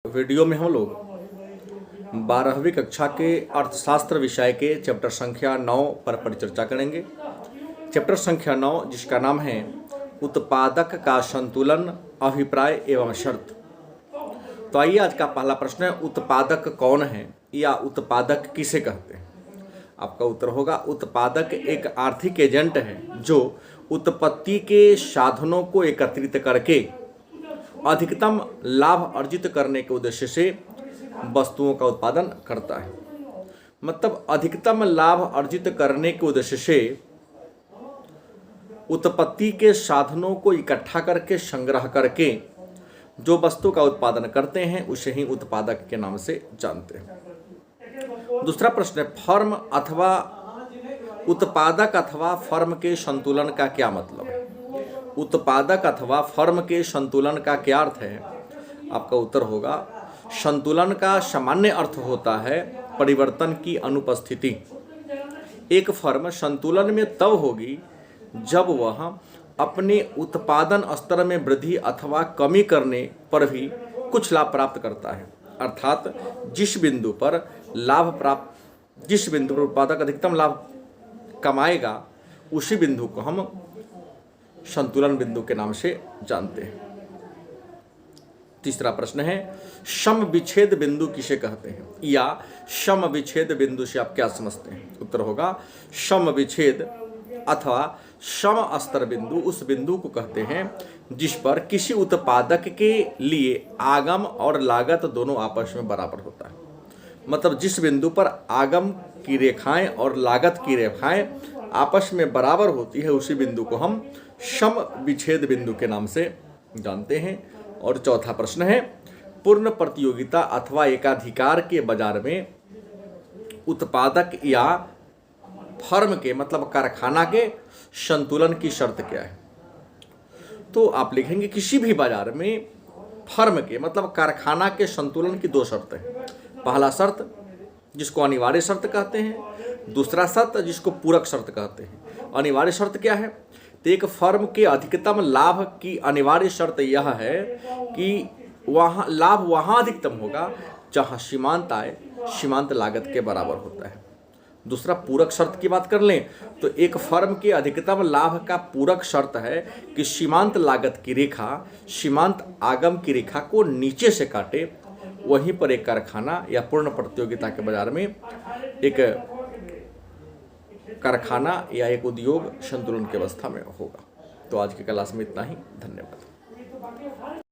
Video में हम लोग 12वीं कक्षा के अर्थशास्त्र विषय के चैप्टर संख्या 9 पर परिचर्चा करेंगे। चैप्टर संख्या 9 जिसका नाम है उत्पादक का संतुलन, अभिप्राय एवं शर्त। तो आइए, आज का पहला प्रश्न है, उत्पादक कौन है या उत्पादक किसे कहते हैं? आपका उत्तर होगा, उत्पादक एक आर्थिक एजेंट है जो उत्पत्ति के साधनों को एकत्रित करके अधिकतम लाभ अर्जित करने के उद्देश्य से वस्तुओं का उत्पादन करता है। मतलब अधिकतम लाभ अर्जित करने के उद्देश्य से उत्पत्ति के साधनों को इकट्ठा करके, संग्रह करके जो वस्तु का उत्पादन करते हैं उसे ही उत्पादक के नाम से जानते हैं। दूसरा प्रश्न है, फर्म अथवा उत्पादक अथवा फर्म के संतुलन का क्या मतलब है? उत्पादक अथवा फर्म के संतुलन का क्या अर्थ है? आपका उत्तर होगा, संतुलन का सामान्य अर्थ होता है परिवर्तन की अनुपस्थिति। एक फर्म संतुलन में तब होगी जब वह अपने उत्पादन स्तर में वृद्धि अथवा कमी करने पर भी कुछ लाभ प्राप्त करता है। अर्थात जिस बिंदु पर उत्पादक अधिकतम लाभ कमाएगा उसी बिंदु को हम संतुलन बिंदु के नाम से जानते हैं। तीसरा प्रश्न है, सम विच्छेद बिंदु किसे कहते हैं या सम विच्छेद बिंदु से आप क्या समझते हैं? उत्तर होगा, सम विच्छेद अथवा सम स्तर बिंदु उस बिंदु को कहते हैं जिस पर किसी उत्पादक के लिए आगम और लागत दोनों आपस में बराबर होता है। मतलब जिस बिंदु पर आगम की रेखाएं और लागत की रेखाएं आपस में बराबर होती है उसी बिंदु को हम सम विच्छेद बिंदु के नाम से जानते हैं। और चौथा प्रश्न है, पूर्ण प्रतियोगिता अथवा एकाधिकार के बाजार में उत्पादक या फर्म के मतलब कारखाना के संतुलन की शर्त क्या है? तो आप लिखेंगे, किसी भी बाजार में फर्म के मतलब कारखाना के संतुलन की दो शर्तें हैं। पहला शर्त जिसको अनिवार्य शर्त कहते हैं, दूसरा शर्त जिसको पूरक शर्त कहते हैं। अनिवार्य शर्त क्या है? तो एक फर्म के अधिकतम लाभ की अनिवार्य शर्त यह है कि वहाँ लाभ वहाँ अधिकतम होगा जहाँ सीमांत आय सीमांत लागत के बराबर होता है। दूसरा पूरक शर्त की बात कर लें तो एक फर्म के अधिकतम लाभ का पूरक शर्त है कि सीमांत लागत की रेखा सीमांत आगम की रेखा को नीचे से काटे। वहीं पर एक कारखाना या पूर्ण प्रतियोगिता के बाजार में एक कारखाना या एक उद्योग संतुलन की अवस्था में होगा। तो आज की क्लास में इतना ही। धन्यवाद।